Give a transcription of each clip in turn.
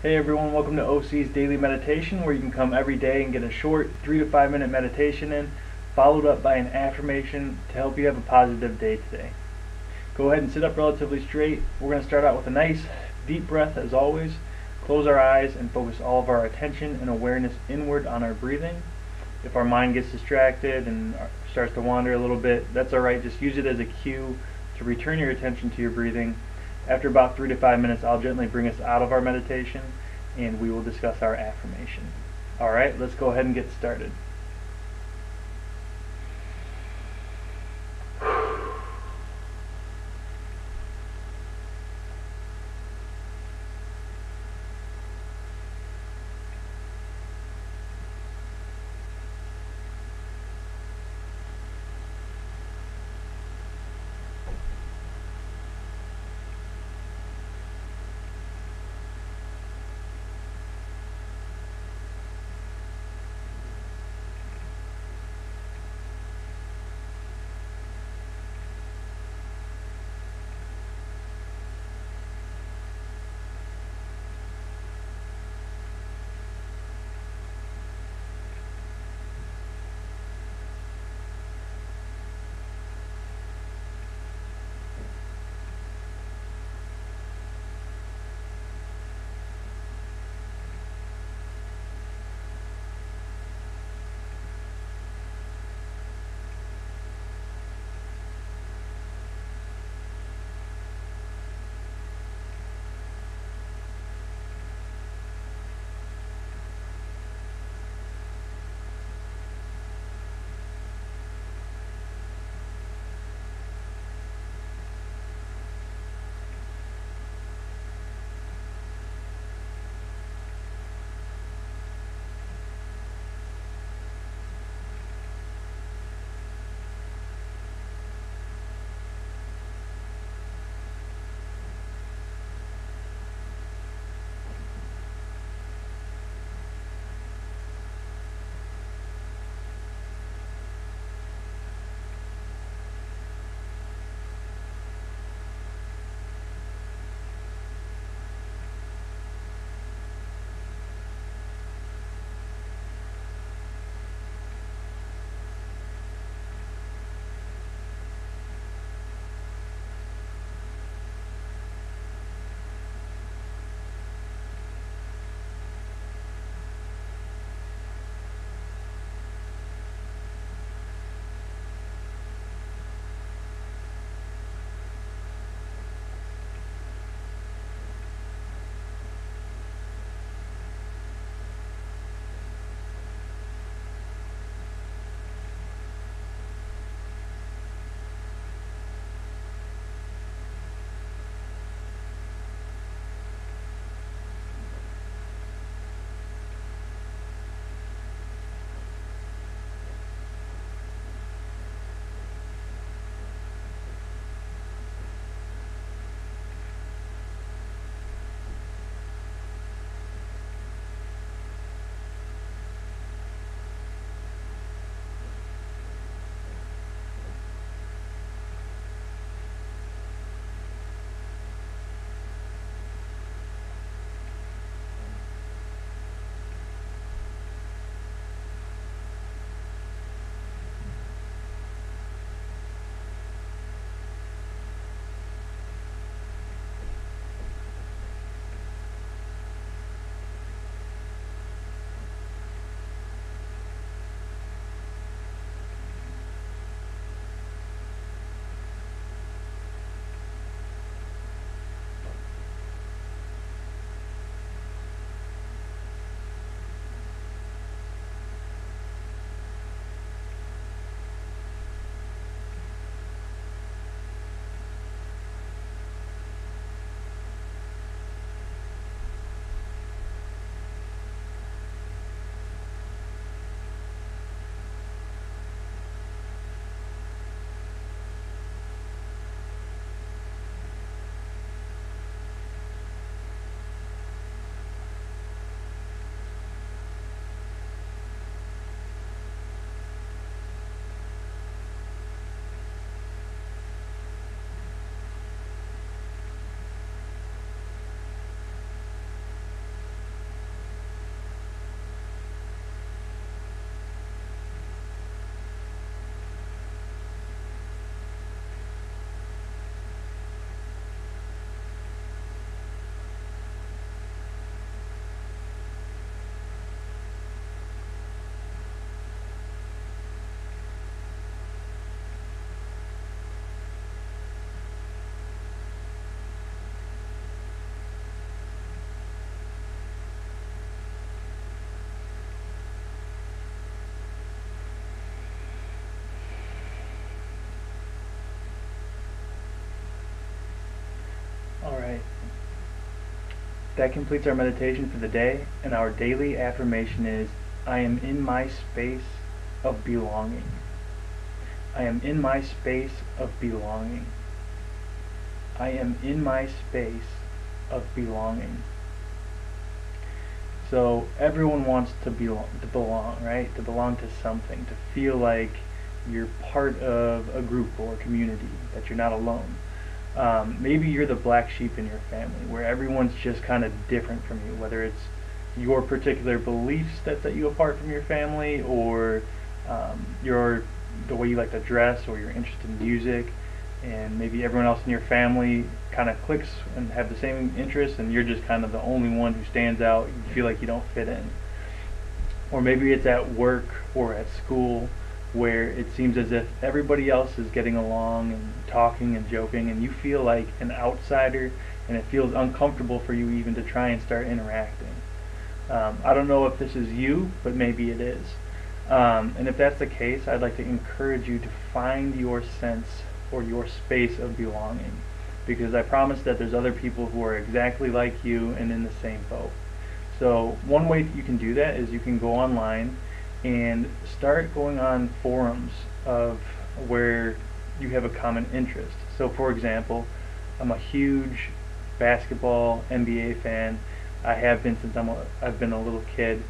Hey everyone, welcome to OC's Daily Meditation, where you can come every day and get a short 3 to 5 minute meditation in, followed up by an affirmation to help you have a positive day today. Go ahead and sit up relatively straight. We're going to start out with a nice deep breath as always. Close our eyes and focus all of our attention and awareness inward on our breathing. If our mind gets distracted and starts to wander a little bit, that's alright. Just use it as a cue to return your attention to your breathing. After about 3 to 5 minutes, I'll gently bring us out of our meditation and we will discuss our affirmation. Alright, let's go ahead and get started. that completes our meditation for the day, and our daily affirmation is, I am in my space of belonging. I am in my space of belonging. I am in my space of belonging. So everyone wants to belong, right? To belong to something, to feel like you're part of a group or a community, that you're not alone. Maybe you're the black sheep in your family, where everyone's just kind of different from you, whether it's your particular beliefs that set you apart from your family, or the way you like to dress, or your interest in music, and maybe everyone else in your family kind of clicks and have the same interests, and you're just kind of the only one who stands out. You feel like you don't fit in. Or maybe it's at work or at school, where it seems as if everybody else is getting along and talking and joking, and you feel like an outsider, and it feels uncomfortable for you even to try and start interacting. I don't know if this is you, but maybe it is. And if that's the case, I'd like to encourage you to find your sense or your space of belonging, because I promise that there's other people who are exactly like you and in the same boat. So one way that you can do that is you can go online and start going on forums of where you have a common interest. So for example, I'm a huge basketball NBA fan. I have been since I've been a little kid,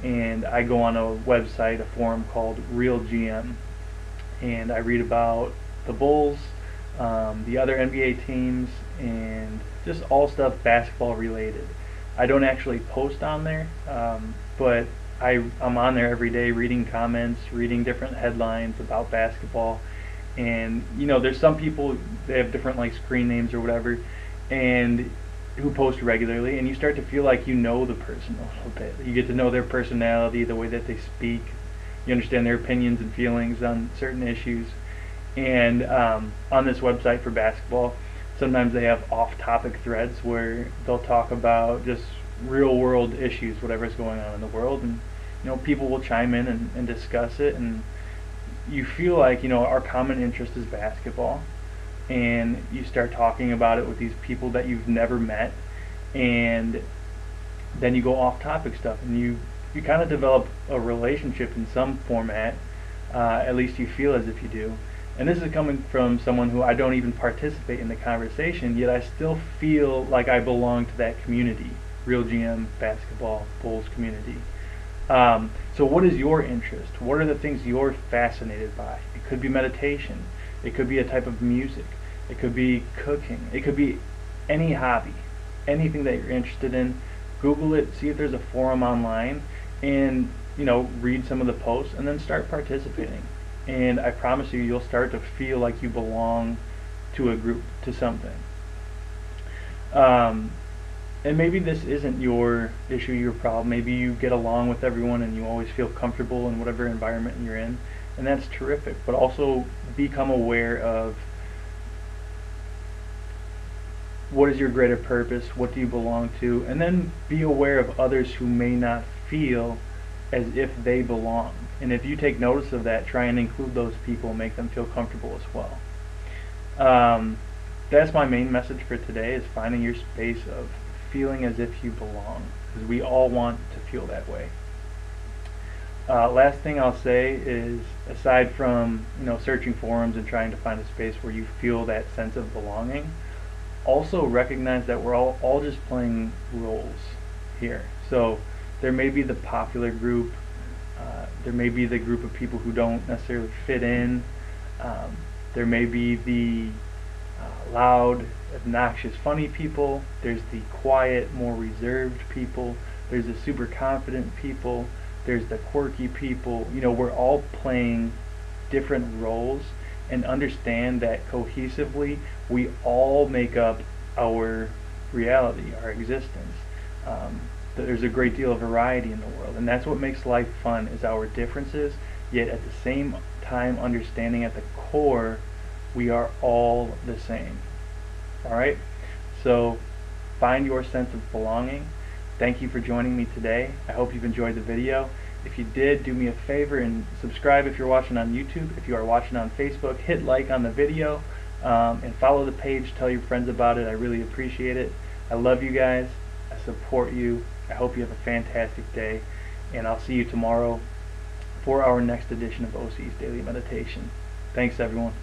and I go on a website, a forum called Real GM, and I read about the Bulls, the other NBA teams, and just all stuff basketball related. I don't actually post on there, but I'm on there every day reading comments, reading different headlines about basketball. And you know, there's some people, they have different like screen names or whatever, and who post regularly, and you start to feel like you know the person a little bit. You get to know their personality, the way that they speak. You understand their opinions and feelings on certain issues. And on this website for basketball, sometimes they have off-topic threads where they'll talk about just real-world issues, whatever's going on in the world, and you know, people will chime in and discuss it, and you feel like, you know, our common interest is basketball, and you start talking about it with these people that you've never met, and then you go off-topic stuff, and you kind of develop a relationship in some format. At least you feel as if you do. And this is coming from someone who I don't even participate in the conversation, yet I still feel like I belong to that community, Real GM basketball Bulls community. So what is your interest? What are the things you're fascinated by? It could be meditation. It could be a type of music. It could be cooking. It could be any hobby, anything that you're interested in. Google it, see if there's a forum online, and you know, read some of the posts, and then start participating. And I promise you, you'll start to feel like you belong to a group, to something. And maybe this isn't your issue, your problem. Maybe you get along with everyone and you always feel comfortable in whatever environment you're in, and that's terrific. But also become aware of what is your greater purpose, what do you belong to, and then be aware of others who may not feel as if they belong. And if you take notice of that, try and include those people and make them feel comfortable as well. That's my main message for today, is finding your space of feeling as if you belong, because we all want to feel that way. Last thing I'll say is, aside from, you know, searching forums and trying to find a space where you feel that sense of belonging, also recognize that we're all just playing roles here. So there may be the popular group, there may be the group of people who don't necessarily fit in, there may be the loud, obnoxious, funny people, there's the quiet, more reserved people, there's the super confident people, there's the quirky people. You know, we're all playing different roles, and understand that cohesively we all make up our reality, our existence. There's a great deal of variety in the world, and that's what makes life fun, is our differences, yet at the same time understanding at the core we are all the same. Alright? So find your sense of belonging. Thank you for joining me today. I hope you've enjoyed the video. If you did, do me a favor and subscribe if you're watching on YouTube. If you are watching on Facebook, hit like on the video, and follow the page. Tell your friends about it. I really appreciate it. I love you guys. I support you. I hope you have a fantastic day, and I'll see you tomorrow for our next edition of OC's Daily Meditation. Thanks, everyone.